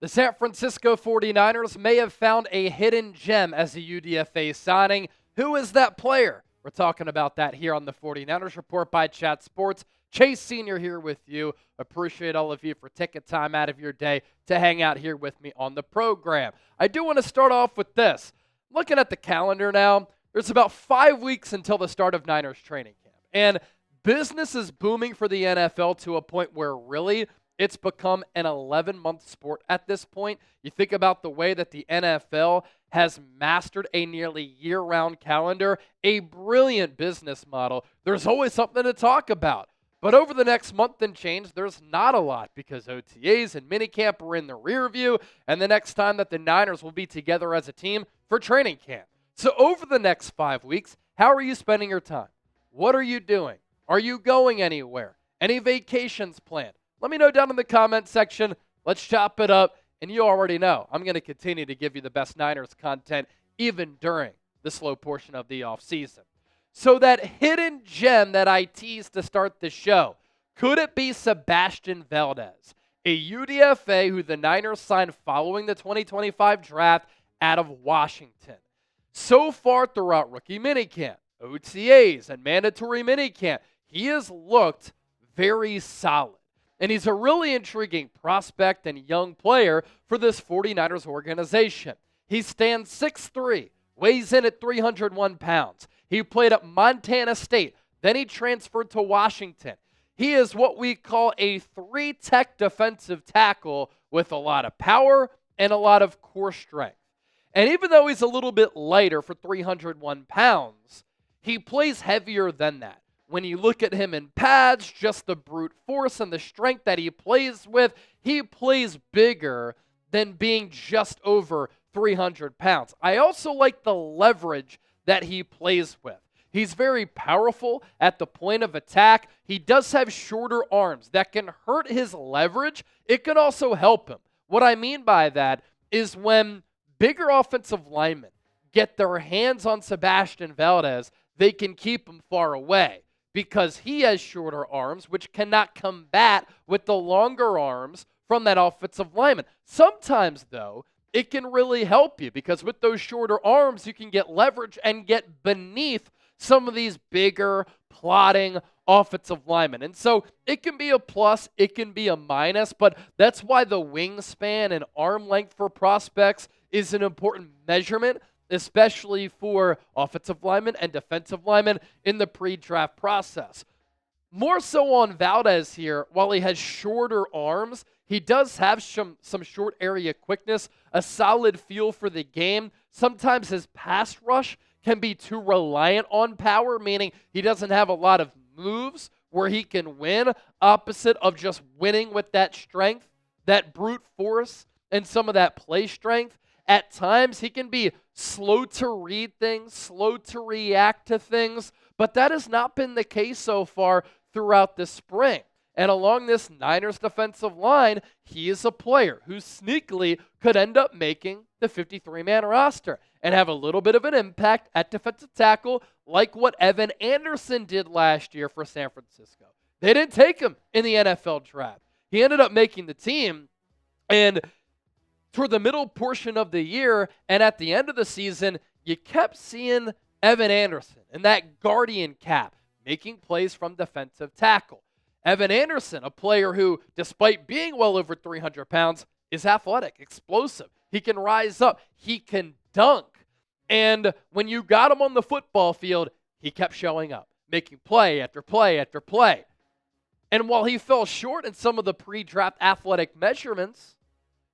The San Francisco 49ers may have found a hidden gem as a UDFA signing. Who is that player? We're talking about that here on the 49ers Report by Chat Sports. Chase Sr. here with you. Appreciate all of you for taking time out of your day to hang out here with me on the program. I do want to start off with this. Looking at the calendar now, there's about 5 weeks until the start of Niners training camp. And business is booming for the NFL to a point where really it's become an 11-month sport at this point. You think about the way that the NFL has mastered a nearly year-round calendar, a brilliant business model. There's always something to talk about. But over the next month and change, there's not a lot because OTAs and minicamp are in the rear view, and the next time that the Niners will be together as a team for training camp. So over the next 5 weeks, how are you spending your time? What are you doing? Are you going anywhere? Any vacations planned? Let me know down in the comment section. Let's chop it up. And you already know I'm going to continue to give you the best Niners content even during the slow portion of the offseason. So that hidden gem that I teased to start the show, could it be Sebastian Valdez, a UDFA who the Niners signed following the 2025 draft out of Washington? So far throughout rookie minicamp, OTAs, and mandatory minicamp, he has looked very solid. And he's a really intriguing prospect and young player for this 49ers organization. He stands 6'3", weighs in at 301 pounds. He played at Montana State. Then he transferred to Washington. He is what we call a three-tech defensive tackle with a lot of power and a lot of core strength. And even though he's a little bit lighter for 301 pounds, he plays heavier than that. When you look at him in pads, just the brute force and the strength that he plays with, he plays bigger than being just over 300 pounds. I also like the leverage that he plays with. He's very powerful at the point of attack. He does have shorter arms that can hurt his leverage. It can also help him. What I mean by that is when bigger offensive linemen get their hands on Sebastian Valdez, they can keep him far away, because he has shorter arms, which cannot combat with the longer arms from that offensive lineman. Sometimes, though, it can really help you, because with those shorter arms, you can get leverage and get beneath some of these bigger, plodding offensive linemen. And so it can be a plus, it can be a minus, but that's why the wingspan and arm length for prospects is an important measurement, especially for offensive linemen and defensive linemen in the pre-draft process. More so on Valdez here, while he has shorter arms, he does have some short area quickness, a solid feel for the game. Sometimes his pass rush can be too reliant on power, meaning he doesn't have a lot of moves where he can win, opposite of just winning with that strength, that brute force, and some of that play strength. At times, he can be slow to read things, slow to react to things, but that has not been the case so far throughout the spring. And along this Niners defensive line, he is a player who sneakily could end up making the 53-man roster and have a little bit of an impact at defensive tackle, like what Evan Anderson did last year for San Francisco. They didn't take him in the NFL draft. He ended up making the team, and toward the middle portion of the year and at the end of the season, you kept seeing Evan Anderson in that guardian cap making plays from defensive tackle. Evan Anderson, a player who, despite being well over 300 pounds, is athletic, explosive. He can rise up. He can dunk. And when you got him on the football field, he kept showing up, making play after play after play. And while he fell short in some of the pre-draft athletic measurements,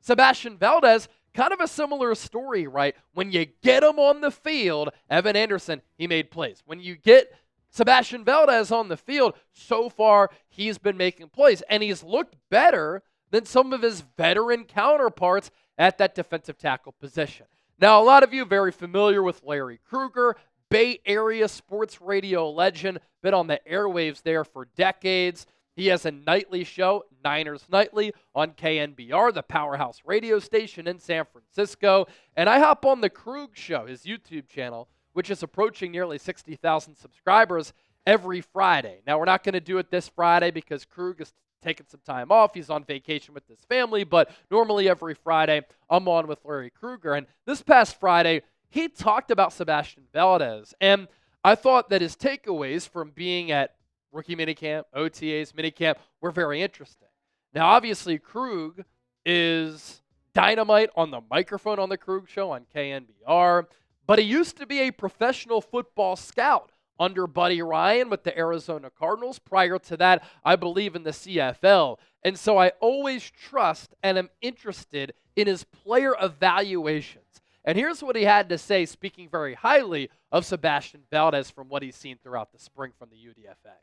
Sebastian Valdez, kind of a similar story, right? When you get him on the field, Evan Anderson, he made plays. When you get Sebastian Valdez on the field, so far he's been making plays, and he's looked better than some of his veteran counterparts at that defensive tackle position. Now, a lot of you very familiar with Larry Krueger, Bay Area sports radio legend, been on the airwaves there for decades. He has a nightly show, Niners Nightly, on KNBR, the powerhouse radio station in San Francisco. And I hop on the Krug Show, his YouTube channel, which is approaching nearly 60,000 subscribers every Friday. Now, we're not going to do it this Friday because Krug is taking some time off. He's on vacation with his family, but normally every Friday I'm on with Larry Krueger. And this past Friday, he talked about Sebastian Valdez. And I thought that his takeaways from being at rookie minicamp, OTAs, minicamp were very interesting. Now, obviously, Krug is dynamite on the microphone on the Krug Show on KNBR, but he used to be a professional football scout under Buddy Ryan with the Arizona Cardinals. Prior to that, I believe in the CFL. And so I always trust and am interested in his player evaluations. And here's what he had to say, speaking very highly of Sebastian Valdez from what he's seen throughout the spring from the UDFA.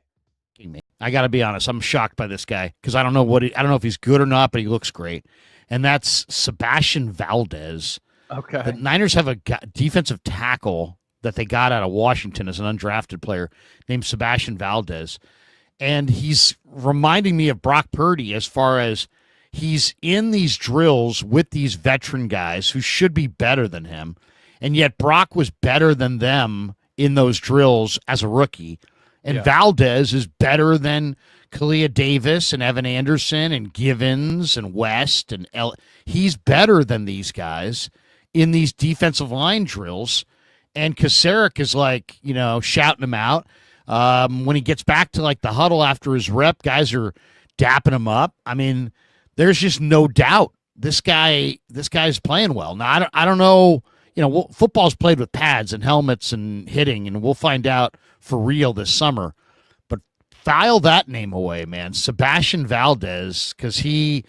I got to be honest, I'm shocked by this guy because I don't know if he's good or not, but he looks great. And that's Sebastian Valdez. Okay. The Niners have a defensive tackle that they got out of Washington as an undrafted player named Sebastian Valdez. And he's reminding me of Brock Purdy as far as he's in these drills with these veteran guys who should be better than him. And yet Brock was better than them in those drills as a rookie. And Valdez is better than Kalia Davis and Evan Anderson and Givens and West. He's better than these guys in these defensive line drills. And Kasarik is shouting him out. When he gets back to the huddle after his rep, guys are dapping him up. I mean, there's just no doubt this guy's playing well. Now, I don't know. Football's played with pads and helmets and hitting, and we'll find out for real this summer. But file that name away, man. Sebastian Valdez, because he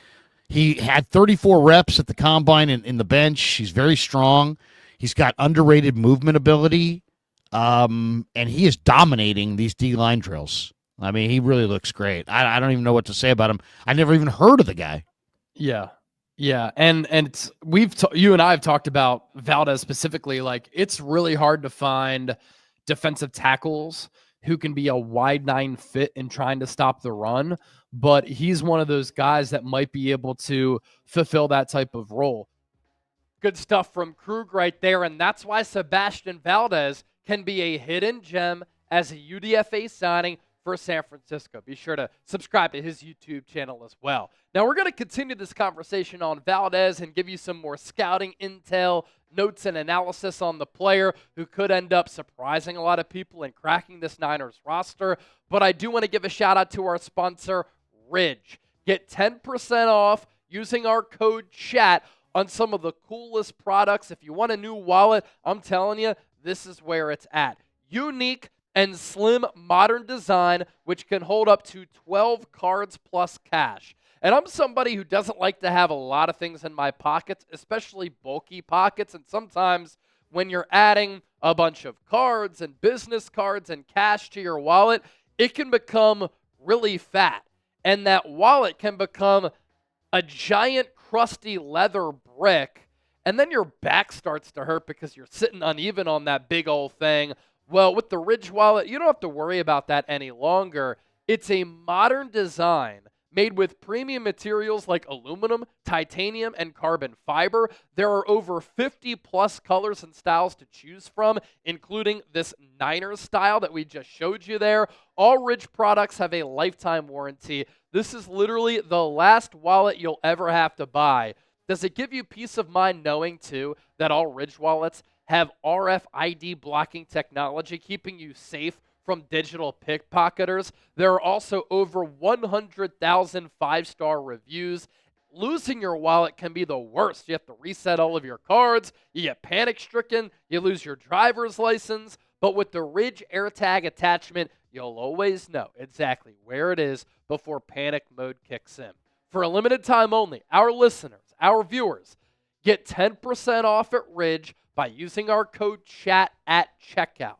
had 34 reps at the combine in the bench. He's very strong. He's got underrated movement ability, and he is dominating these D-line drills. I mean, he really looks great. I don't even know what to say about him. I never even heard of the guy. Yeah, and you and I have talked about Valdez specifically. It's really hard to find defensive tackles who can be a wide nine fit in trying to stop the run, but he's one of those guys that might be able to fulfill that type of role. Good stuff from Krug right there, and that's why Sebastian Valdez can be a hidden gem as a UDFA signing for San Francisco. Be sure to subscribe to his YouTube channel as well. Now, we're going to continue this conversation on Valdez and give you some more scouting intel, notes, and analysis on the player who could end up surprising a lot of people and cracking this Niners roster. But I do want to give a shout-out to our sponsor, Ridge. Get 10% off using our code CHAT on some of the coolest products. If you want a new wallet, I'm telling you, this is where it's at. Unique and slim modern design, which can hold up to 12 cards plus cash. And I'm somebody who doesn't like to have a lot of things in my pockets, especially bulky pockets. And sometimes when you're adding a bunch of cards and business cards and cash to your wallet, it can become really fat. And that wallet can become a giant crusty leather brick. And then your back starts to hurt because you're sitting uneven on that big old thing. Well, with the Ridge wallet, you don't have to worry about that any longer. It's a modern design made with premium materials like aluminum, titanium, and carbon fiber. There are over 50 plus colors and styles to choose from, including this Niners style that we just showed you there. All Ridge products have a lifetime warranty. This is literally the last wallet you'll ever have to buy. Does it give you peace of mind knowing, too, that all Ridge wallets have RFID blocking technology, keeping you safe from digital pickpocketers? There are also over 100,000 five-star reviews. Losing your wallet can be the worst. You have to reset all of your cards, you get panic-stricken, you lose your driver's license. But with the Ridge AirTag attachment, you'll always know exactly where it is before panic mode kicks in. For a limited time only, our listeners, our viewers, get 10% off at Ridge by using our code CHAT at checkout.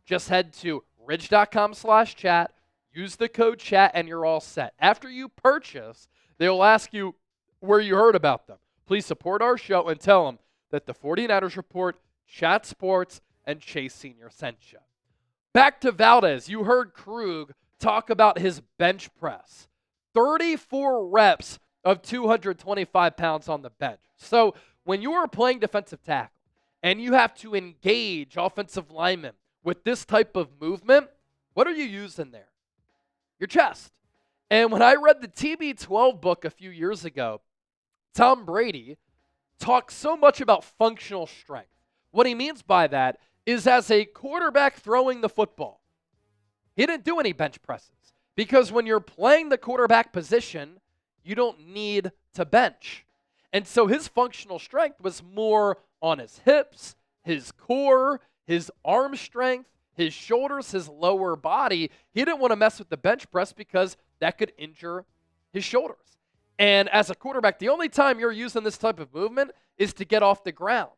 Just head to ridge.com/chat, use the code CHAT, and you're all set. After you purchase, they'll ask you where you heard about them. Please support our show and tell them that the 49ers Report, Chat Sports, and Chase Sr. sent you. Back to Valdez. You heard Krug talk about his bench press. 34 reps of 225 pounds on the bench. So when you are playing defensive tackle, and you have to engage offensive linemen with this type of movement, what are you using there? Your chest. And when I read the TB12 book a few years ago, Tom Brady talks so much about functional strength. What he means by that is as a quarterback throwing the football, he didn't do any bench presses because when you're playing the quarterback position, you don't need to bench. And so his functional strength was more on his hips, his core, his arm strength, his shoulders, his lower body. He didn't want to mess with the bench press because that could injure his shoulders. And as a quarterback, the only time you're using this type of movement is to get off the ground.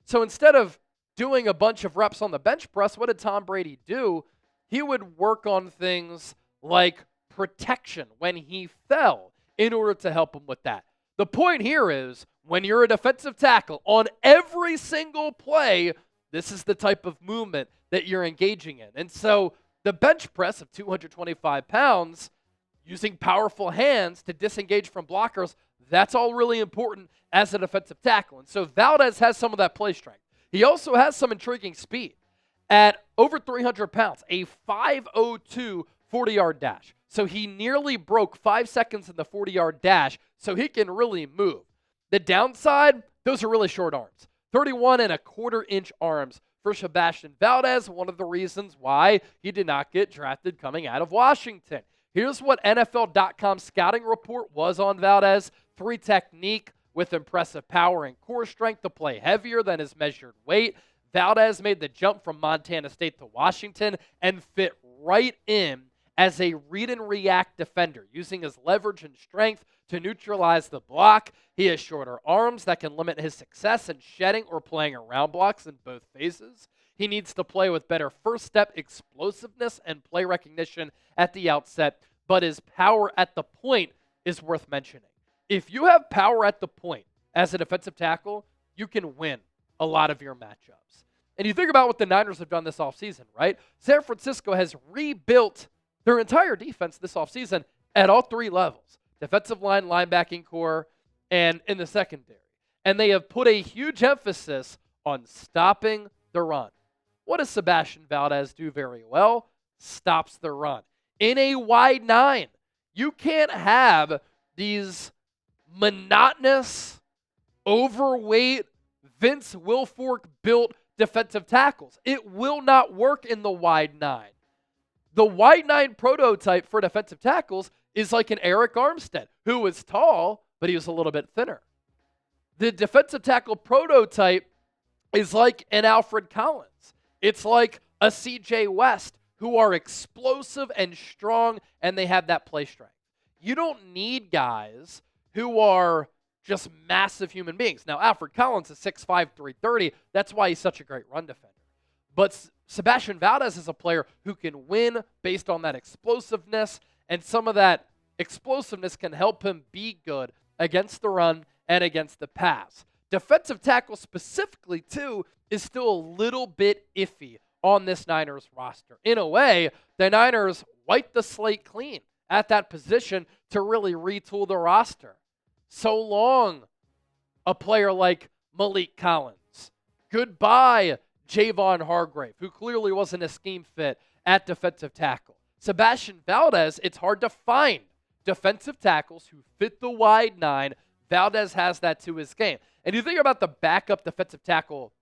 So instead of doing a bunch of reps on the bench press, what did Tom Brady do? He would work on things like protection when he fell in order to help him with that. The point here is when you're a defensive tackle, on every single play, this is the type of movement that you're engaging in. And so the bench press of 225 pounds, using powerful hands to disengage from blockers, that's all really important as a defensive tackle. And so Valdez has some of that play strength. He also has some intriguing speed. At over 300 pounds, a 5.02 40-yard dash. So he nearly broke 5 seconds in the 40-yard dash, so he can really move. The downside, those are really short arms. 31.25-inch arms for Sebastian Valdez, one of the reasons why he did not get drafted coming out of Washington. Here's what NFL.com scouting report was on Valdez. 3 technique with impressive power and core strength to play heavier than his measured weight. Valdez made the jump from Montana State to Washington and fit right in as a read and react defender, using his leverage and strength to neutralize the block. He has shorter arms that can limit his success in shedding or playing around blocks in both phases. He needs to play with better first step explosiveness and play recognition at the outset, but his power at the point is worth mentioning. If you have power at the point as a defensive tackle, you can win a lot of your matchups. And you think about what the Niners have done this offseason, right? San Francisco has rebuilt their entire defense this offseason at all 3 levels: defensive line, linebacking core, and in the secondary. And they have put a huge emphasis on stopping the run. What does Sebastian Valdez do very well? Stops the run. In a wide 9, you can't have these monotonous, overweight, Vince Wilfork-built defensive tackles. It will not work in the wide 9. The wide 9 prototype for defensive tackles is like an Eric Armstead, who was tall, but he was a little bit thinner. The defensive tackle prototype is like an Alfred Collins. It's like a CJ West, who are explosive and strong, and they have that play strength. You don't need guys who are just massive human beings. Now, Alfred Collins is 6'5", 330. That's why he's such a great run defender. But Sebastian Valdez is a player who can win based on that explosiveness, and some of that explosiveness can help him be good against the run and against the pass. Defensive tackle specifically, too, is still a little bit iffy on this Niners roster. In a way, the Niners wiped the slate clean at that position to really retool the roster. So long, a player like Malik Collins. Goodbye, Javon Hargrave, who clearly wasn't a scheme fit at defensive tackle. Sebastian Valdez, it's hard to find defensive tackles who fit the wide 9. Valdez has that to his game. And you think about the backup defensive tackle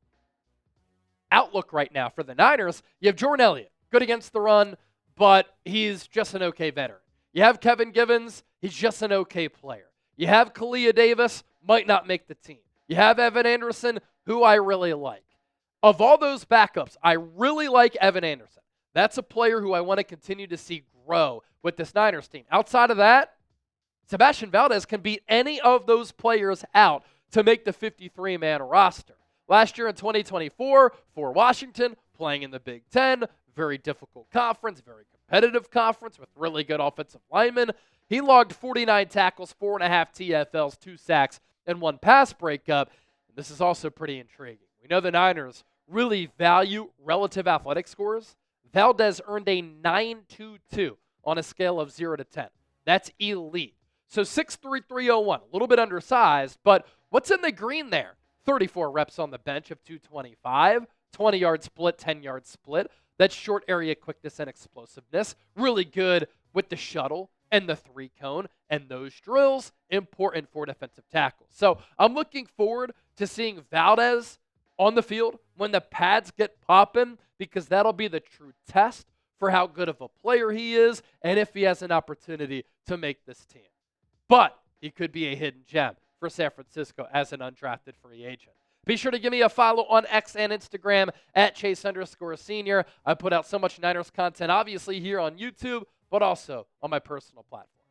outlook right now for the Niners, you have Jordan Elliott, good against the run, but he's just an okay veteran. You have Kevin Givens, he's just an okay player. You have Kalia Davis, might not make the team. You have Evan Anderson, who I really like. Of all those backups, I really like Evan Anderson. That's a player who I want to continue to see grow with this Niners team. Outside of that, Sebastian Valdez can beat any of those players out to make the 53-man roster. Last year in 2024, for Washington, playing in the Big Ten, very difficult conference, very competitive conference with really good offensive linemen. He logged 49 tackles, 4.5 TFLs, 2 sacks, and 1 pass breakup. This is also pretty intriguing. We know the Niners really value relative athletic scores. Valdez earned a 9.22 on a scale of 0 to 10. That's elite. So 6'3", 301, a little bit undersized, but what's in the green there? 34 reps on the bench of 225, 20-yard split, 10-yard split. That's short area quickness and explosiveness. Really good with the shuttle and the 3-cone and those drills, important for defensive tackles. So I'm looking forward to seeing Valdez on the field when the pads get popping, because that'll be the true test for how good of a player he is and if he has an opportunity to make this team. But he could be a hidden gem for San Francisco as an undrafted free agent. Be sure to give me a follow on X and Instagram at Chase_Senior. I put out so much Niners content, obviously here on YouTube, but also on my personal platform.